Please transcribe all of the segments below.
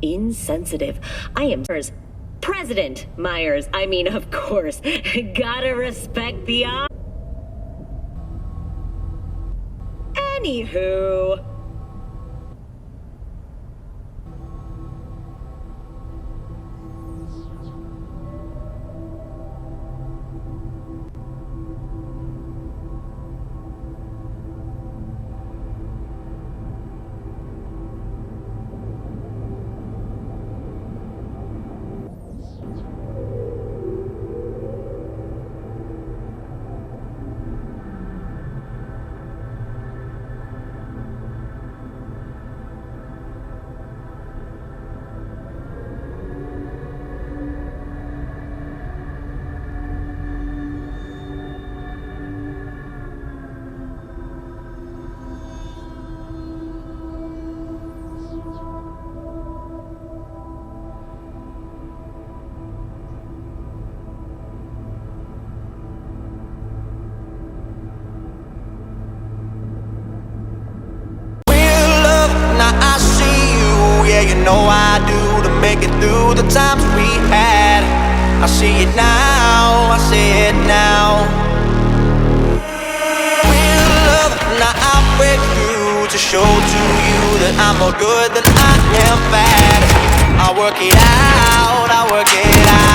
Insensitive. I am President Myers. I mean, of course. Gotta respect the Anywho. I do to make it through the times we had. I see it now, I see it now. Real love, now I break through to show to you that I'm more good than I am bad. I work it out, I work it out.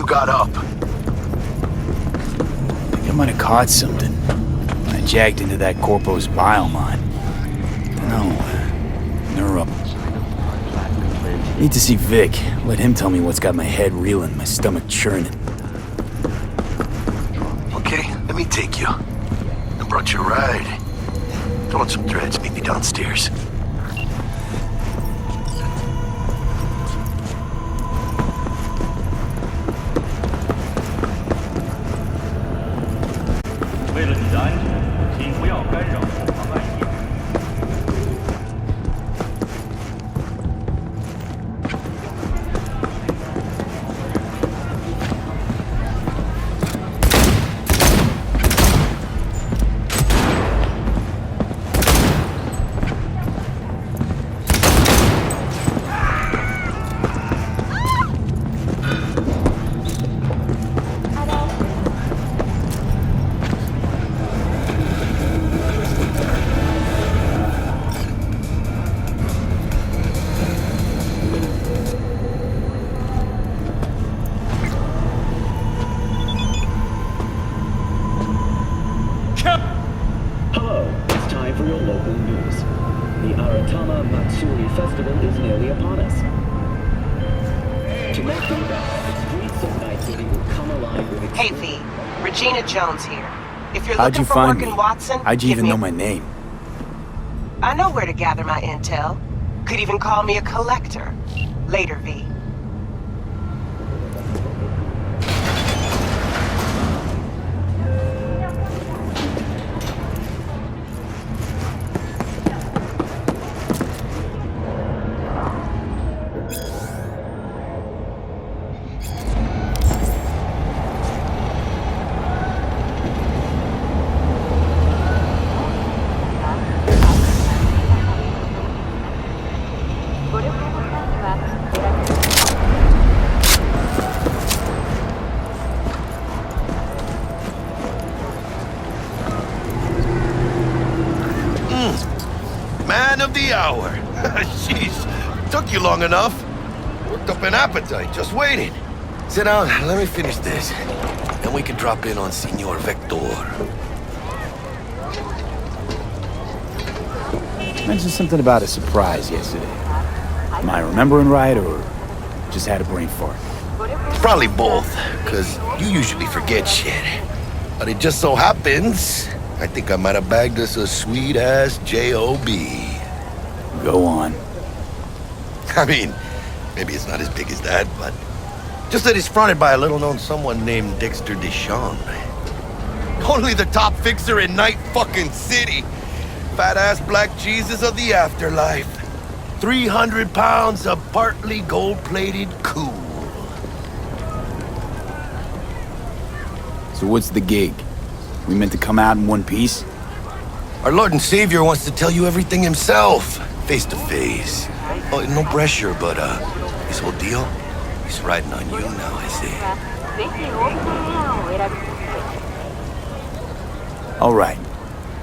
got up? I think I might have caught something when I jacked into that Corpo's bile mine. No, neuro. Need to see Vic. Let him tell me what's got my head reeling, my stomach churning. Okay, let me take you. I brought you a ride. Throw on some threads, meet me downstairs. Hey V, Regina Jones here. If you're How'd looking you for find work me? in Watson, How'd you give even me know a- my name? I know where to gather my intel. Could even call me a collector. Later, V. Man of the hour. Jeez, took you long enough. Worked up an appetite, just waiting. Sit down, let me finish this. Then we can drop in on Senor Vector. Mentioned something about a surprise yesterday. Am I remembering right, or just had a brain fart? It's probably both, because you usually forget shit. But it just so happens, I think I might have bagged us a sweet-ass J.O.B. Go on. I mean, maybe it's not as big as that, but just that it's fronted by a little-known someone named Dexter Deshawn. Only the top fixer in Night fucking City. Fat-ass black Jesus of the afterlife. 300 pounds of partly gold-plated cool. So what's the gig? We meant to come out in one piece? Our Lord and Savior wants to tell you everything himself, face to face. Oh, no pressure, but this whole deal, he's riding on you now, I see. All right.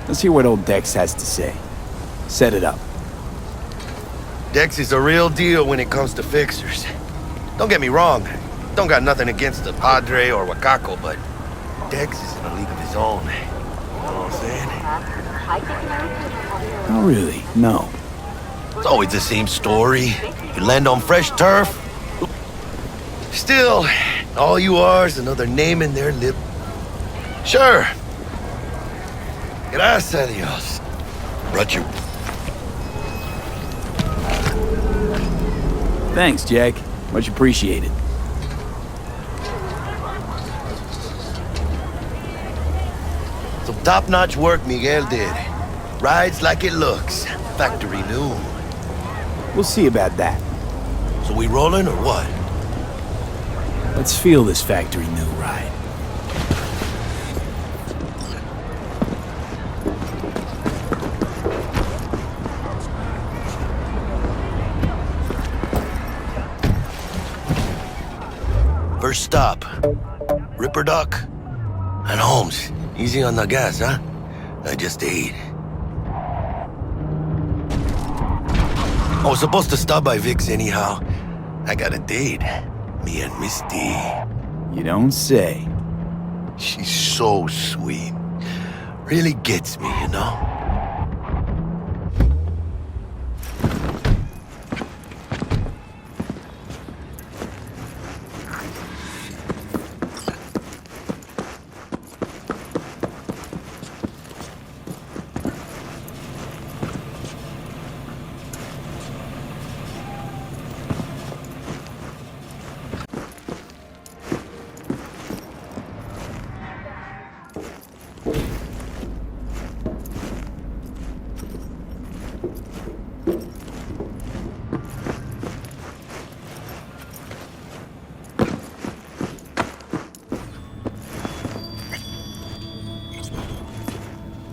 Let's hear what old Dex has to say. Set it up. Dex is a real deal when it comes to fixers. Don't get me wrong, don't got nothing against the Padre or Wakako, but Dex is in a league of his own. You know what I'm saying? Oh, really? No. It's always the same story. You land on fresh turf. Still, all you are is another name in their lip. Sure. Gracias a Dios. Brought you. Thanks, Jack. Much appreciated. Some top-notch work Miguel did. Rides like it looks. Factory new. We'll see about that. So we rolling or what? Let's feel this factory new ride. First stop. Ripper Duck. And Holmes. Easy on the gas, huh? I just ate. I was supposed to stop by Vic's anyhow. I got a date. Me and Misty. You don't say. She's so sweet. Really gets me, you know?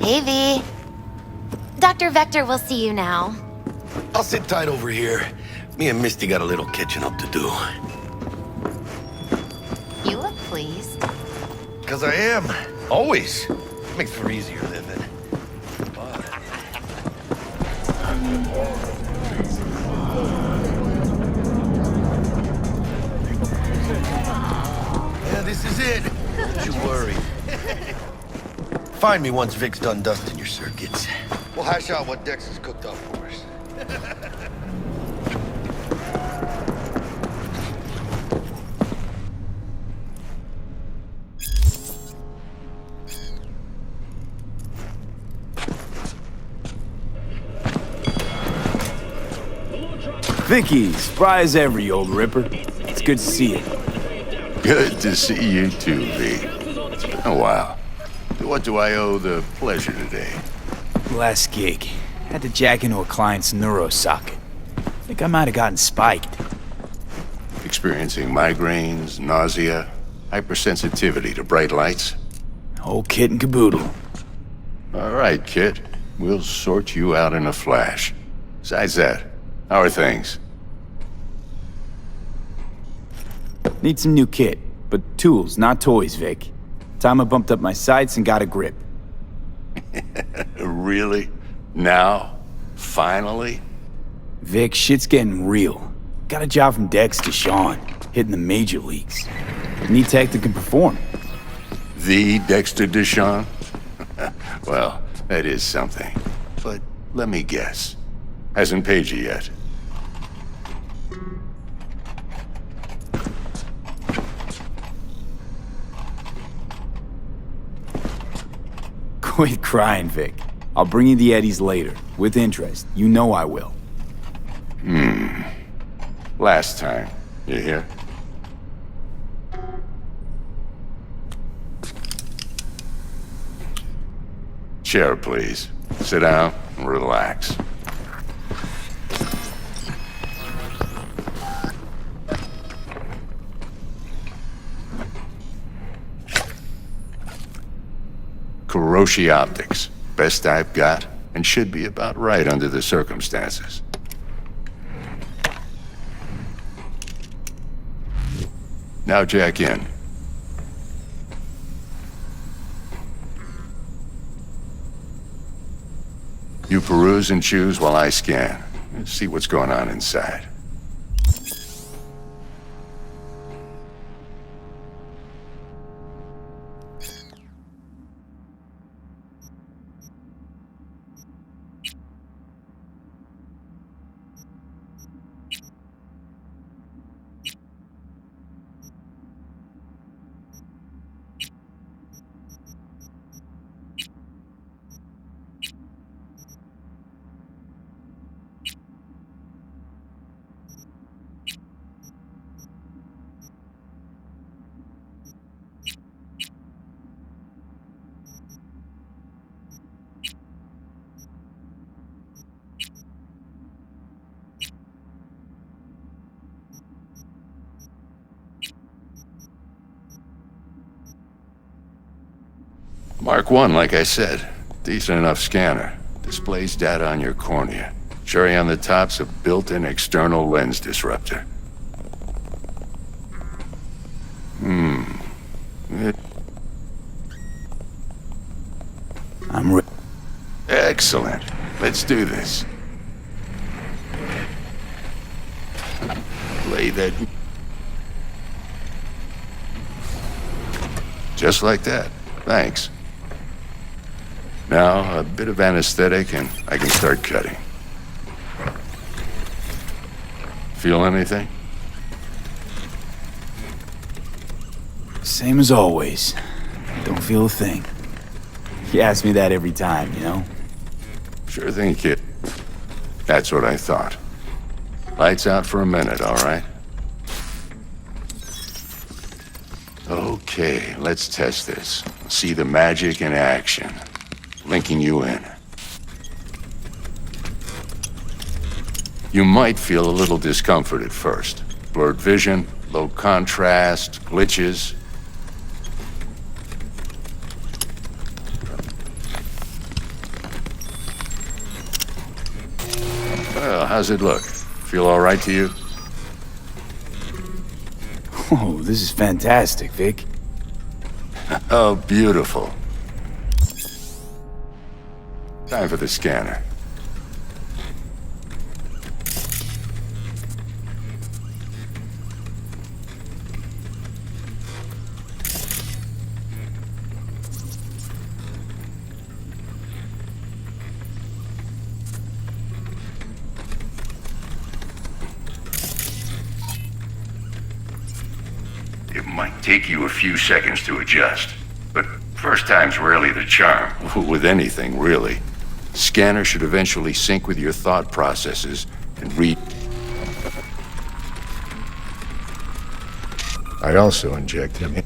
Hey, V. Dr. Vector will see you now. I'll sit tight over here. Me and Misty got a little catching up to do. You look pleased. 'Cause I am. Always. Makes for easier living. Yeah, this is it. Don't you worry. Find me once Vic's done dusting your circuits. We'll hash out what Dex has cooked up for us. Vicky, spry as ever, you old ripper. It's good to see you. Good to see you too, V. Oh, wow. What do I owe the pleasure today? Last gig. Had to jack into a client's neuro socket. Think I might have gotten spiked. Experiencing migraines, nausea, hypersensitivity to bright lights? Whole kit and caboodle. All right, kid. We'll sort you out in a flash. Besides that, how are things? Need some new kit, but tools, not toys, Vic. Time I bumped up my sights and got a grip. Really? Now? Finally? Vic, shit's getting real. Got a job from Dex to Sean, hitting the major leagues. Need tech that can perform. The Dexter Deshawn? Well, that is something. But let me guess. Hasn't paid you yet. Quit crying, Vic. I'll bring you the eddies later, with interest. You know I will. Last time. You hear? Chair, please. Sit down and relax. Kuroshi Optics. Best I've got, and should be about right under the circumstances. Now jack in. You peruse and choose while I scan. See what's going on inside. Mark 1, like I said. Decent enough scanner. Displays data on your cornea. Cherry on the top's a built-in external lens disruptor. I'm ready. Excellent. Let's do this. Lay that... Just like that. Thanks. Now, a bit of anesthetic and I can start cutting. Feel anything? Same as always. Don't feel a thing. You ask me that every time, you know? Sure thing, kid. That's what I thought. Lights out for a minute, all right? Okay, let's test this. See the magic in action. Linking you in. You might feel a little discomfort at first. Blurred vision, low contrast, glitches. Well, how's it look? Feel all right to you? Oh, this is fantastic, Vic. Oh, beautiful. Time for the scanner. It might take you a few seconds to adjust, but first time's rarely the charm. With anything, really. Scanner should eventually sync with your thought processes and read. I also inject him.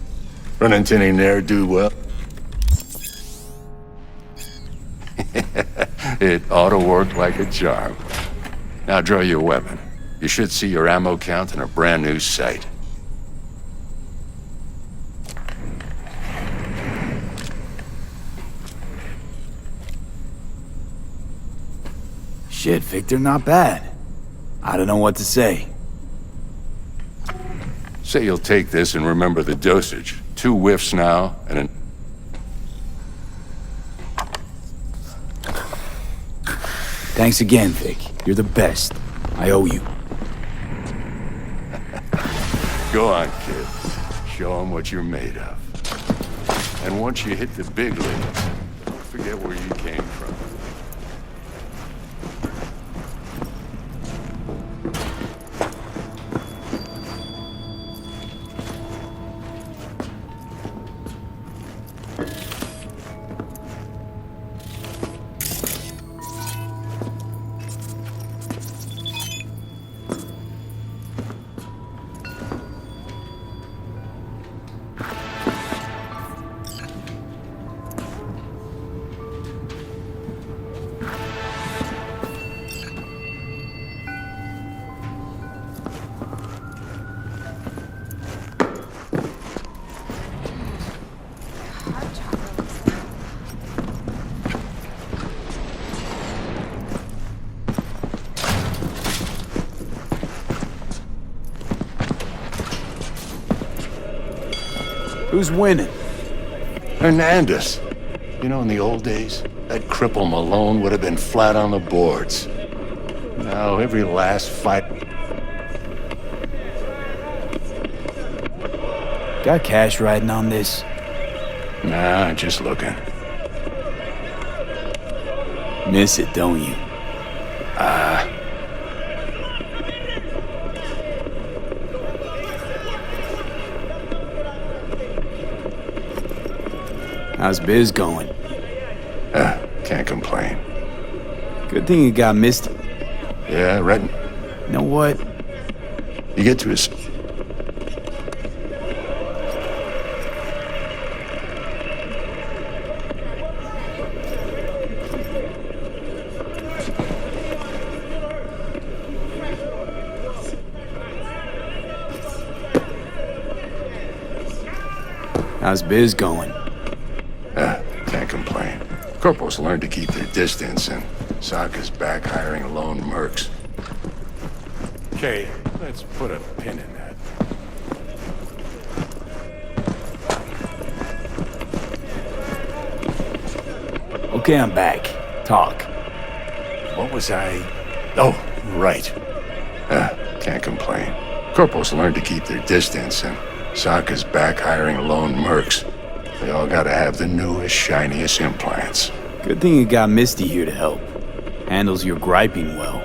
Run into any ne'er-do-well. It ought to work like a charm. Now draw your weapon. You should see your ammo count in a brand new sight. Shit, Victor, not bad. I don't know what to say. Say you'll take this and remember the dosage. 2 whiffs now, and an... Thanks again, Vic. You're the best. I owe you. Go on, kid. Show them what you're made of. And once you hit the big leagues, don't forget where you came from. Who's winning? Hernandez. You know, in the old days, that cripple Malone would have been flat on the boards. Now, every last fight... Got cash riding on this? Nah, just looking. Miss it, don't you? How's biz going? Can't complain. Good thing you got missed. Yeah, right. You know what? You get to his... How's biz going? Can't complain. Corporals learn to keep their distance, and Sokka's back hiring lone mercs. Okay, let's put a pin in that. Okay, I'm back. Talk. What was I... Oh, right. Can't complain. Corporals learn to keep their distance, and Sokka's back hiring lone mercs. They all gotta have the newest, shiniest implants. Good thing you got Misty here to help. Handles your griping well.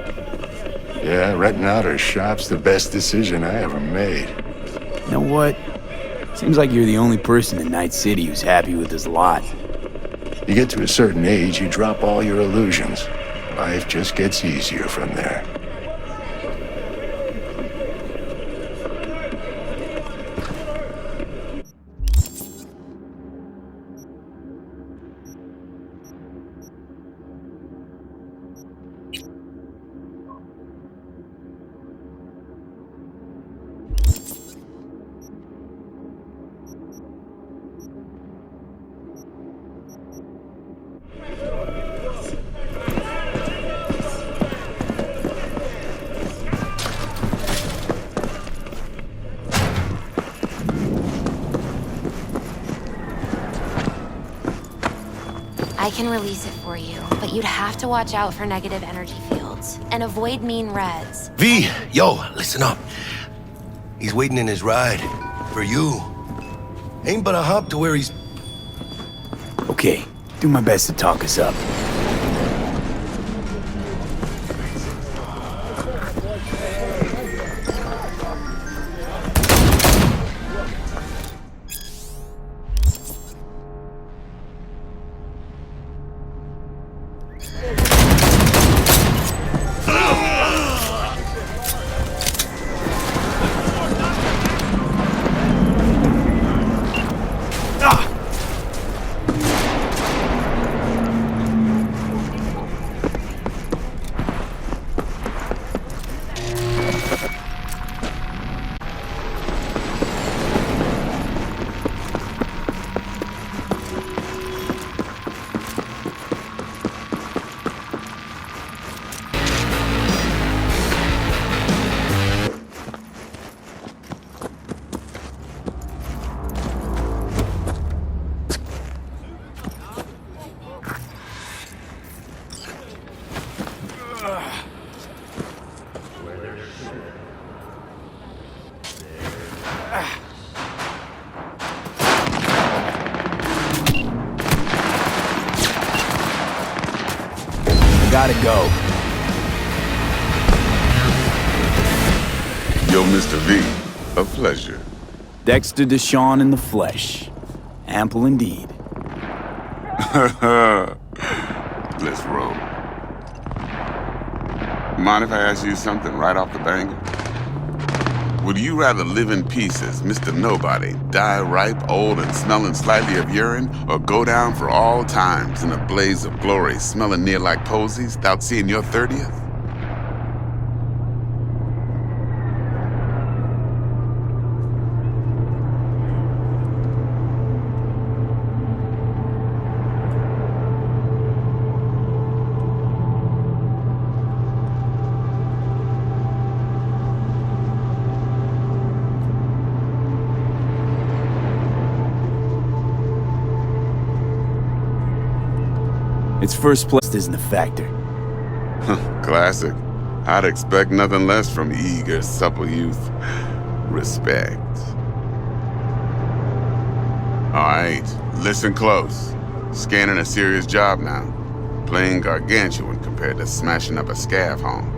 Yeah, renting out her shop's the best decision I ever made. You know what? Seems like you're the only person in Night City who's happy with his lot. You get to a certain age, you drop all your illusions. Life just gets easier from there. I can release it for you, but you'd have to watch out for negative energy fields and avoid mean reds. V, yo, listen up. He's waiting in his ride. For you. Ain't but a hop to where he's... Okay, do my best to talk us up. Gotta go. Yo, Mr. V, a pleasure. Dexter Deshawn in the flesh. Ample indeed. Let's roll. Mind if I ask you something right off the banger? Would you rather live in peace as Mr. Nobody, die ripe, old, and smelling slightly of urine, or go down for all times in a blaze of glory, smelling near like posies, without seeing your 30th? Its first place isn't a factor. Classic. I'd expect nothing less from eager, supple youth. Respect. All right, listen close. Scanning a serious job now. Playing gargantuan compared to smashing up a scav home.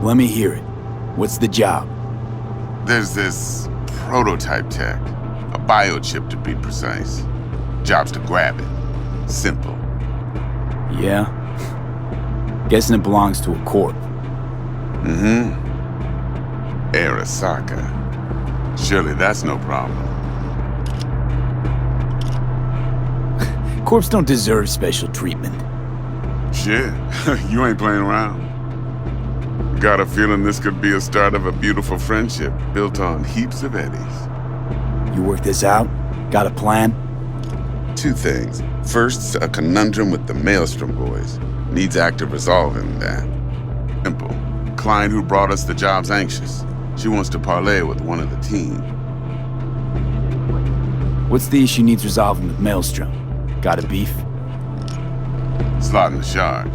Let me hear it. What's the job? There's this prototype tech. A biochip to be precise. Job's to grab it. Simple. Yeah? Guessing it belongs to a corp. Mm-hmm. Arasaka. Surely that's no problem. Corps don't deserve special treatment. Shit, you ain't playing around. Got a feeling this could be a start of a beautiful friendship built on heaps of eddies. You work this out? Got a plan? Two things. First, a conundrum with the Maelstrom boys. Needs active resolving that. Simple. Client who brought us the job's anxious. She wants to parlay with one of the team. What's the issue needs resolving with Maelstrom? Got a beef? Slot in the shard.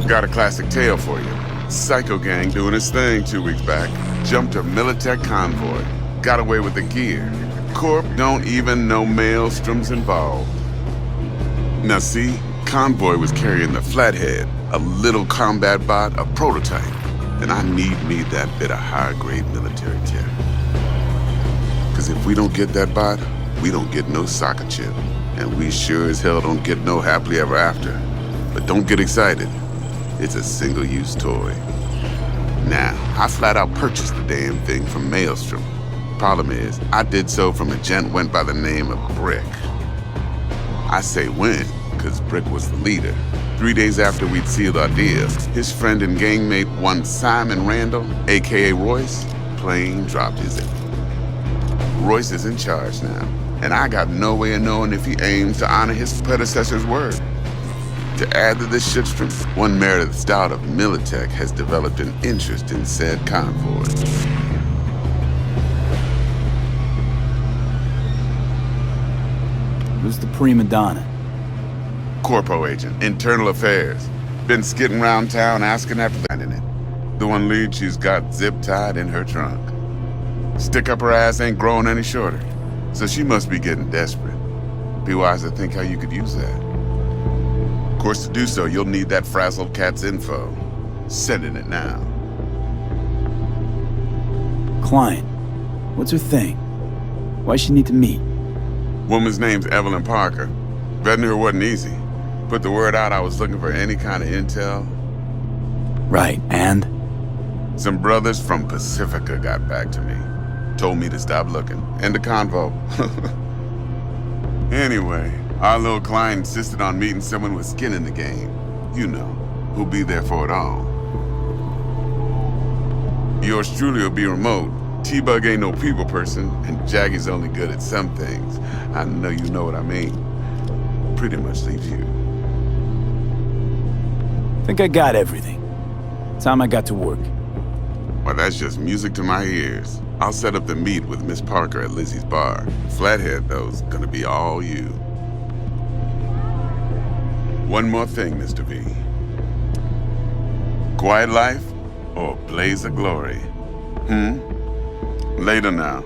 Got a classic tale for you. Psycho gang doing his thing 2 weeks back. Jumped a Militech convoy. Got away with the gear. Corp don't even know Maelstrom's involved. Now see, convoy was carrying the Flathead, a little combat bot, a prototype. And I need me that bit of high-grade military tech. Cause if we don't get that bot, we don't get no soccer chip. And we sure as hell don't get no happily ever after. But don't get excited. It's a single-use toy. Now, I flat out purchased the damn thing from Maelstrom. Problem is, I did so from a gent went by the name of Brick. I say when, cause Brick was the leader. 3 days after we'd sealed our deal, his friend and gangmate, one Simon Randall, aka Royce, plain dropped his aim. Royce is in charge now, and I got no way of knowing if he aims to honor his predecessor's word. To add to this shitstream, one Meredith Stout of Militech has developed an interest in said convoy. Who's the prima donna? Corpo agent, internal affairs. Been skidding around town asking after landing it. The one lead she's got zip-tied in her trunk. Stick up her ass ain't growing any shorter, so she must be getting desperate. Be wise to think how you could use that. Of course, to do so, you'll need that frazzled cat's info. Sending it now. Client. What's her thing? Why's she need to meet? Woman's name's Evelyn Parker. Vetting her wasn't easy. Put the word out I was looking for any kind of intel. Right, and? Some brothers from Pacifica got back to me. Told me to stop looking. End the convo. Anyway, our little client insisted on meeting someone with skin in the game. You know, who'll be there for it all. Yours truly will be remote. T-Bug ain't no people person, and Jaggy's only good at some things. I know you know what I mean. Pretty much leaves you. Think I got everything. Time I got to work. Well, that's just music to my ears. I'll set up the meet with Miss Parker at Lizzie's bar. Flathead, though's gonna be all you. One more thing, Mr. V. Quiet life or blaze of glory? Later now.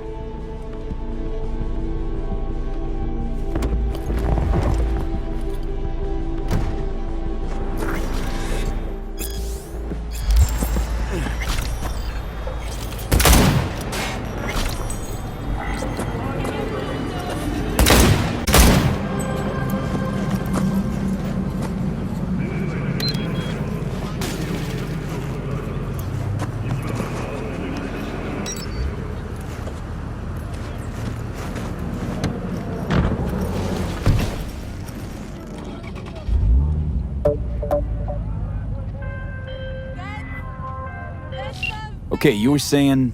Okay, you were saying...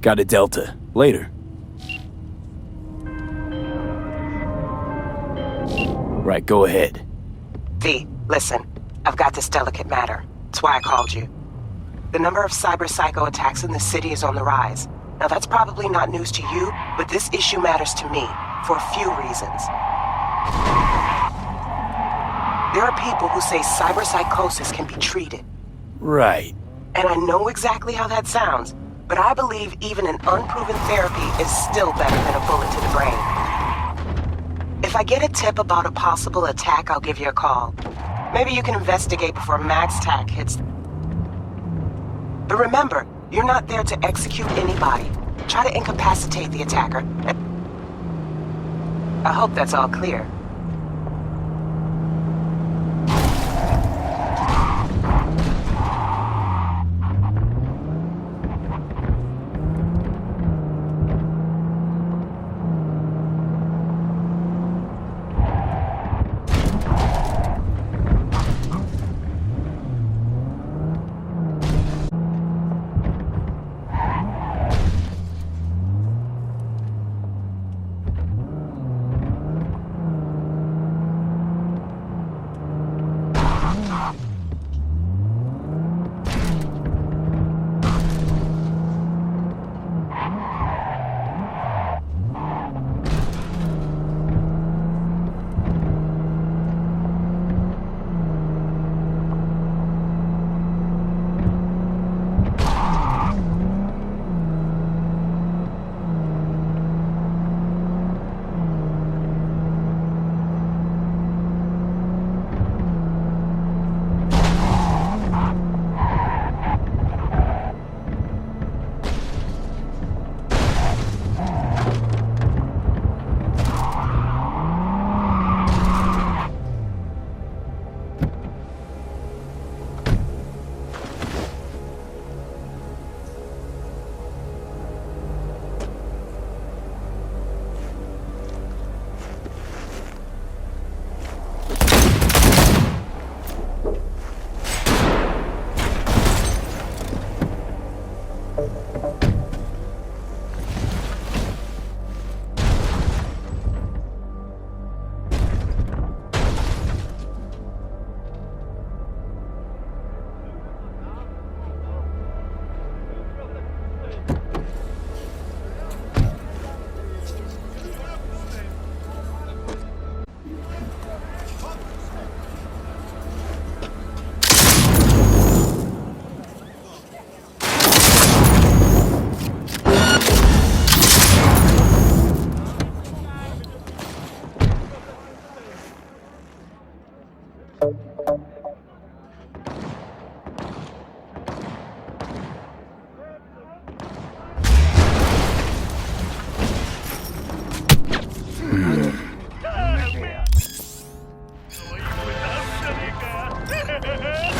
Got a Delta. Later. Right, go ahead. V, listen. I've got this delicate matter. That's why I called you. The number of cyber psycho attacks in the city is on the rise. Now that's probably not news to you, but this issue matters to me, for a few reasons. There are people who say cyberpsychosis can be treated. Right. And I know exactly how that sounds, but I believe even an unproven therapy is still better than a bullet to the brain. If I get a tip about a possible attack, I'll give you a call. Maybe you can investigate before Max Tac hits. But remember, you're not there to execute anybody. Try to incapacitate the attacker. I hope that's all clear.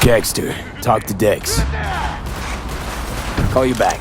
Dexter, talk to Dex. Call you back.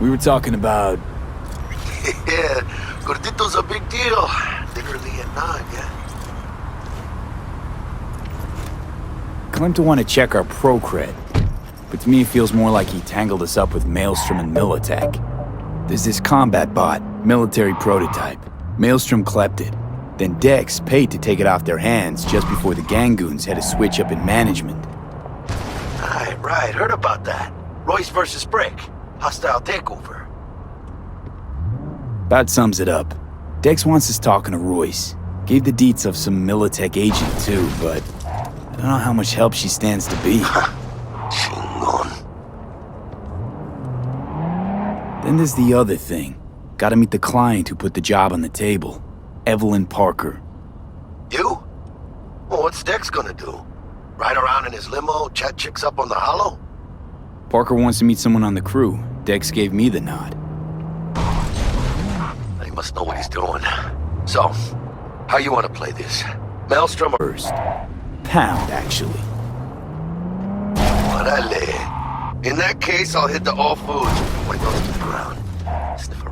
We were talking about... Yeah, Gordito's a big deal. Literally at 9, yeah? claimed to want to check our pro cred. But to me, it feels more like he tangled us up with Maelstrom and Militech. There's this combat bot, military prototype. Maelstrom clept it. Then Dex paid to take it off their hands just before the Gangoons had a switch up in management. Right, heard about that. Royce versus Brick. Hostile takeover. About sums it up. Dex wants us talking to Royce. Gave the deets of some Militech agent too, but I don't know how much help she stands to be. Chingon. Then there's the other thing. Gotta meet the client who put the job on the table. Evelyn Parker. You? Well, what's Dex gonna do? Ride around in his limo, chat chicks up on the hollow? Parker wants to meet someone on the crew. Dex gave me the nod. He must know what he's doing. So, how you want to play this? Maelstrom or... First. Pound, actually. Orale. In that case, I'll hit the all foods before he goes to the ground. Sniffer.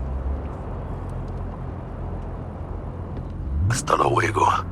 Hasta luego.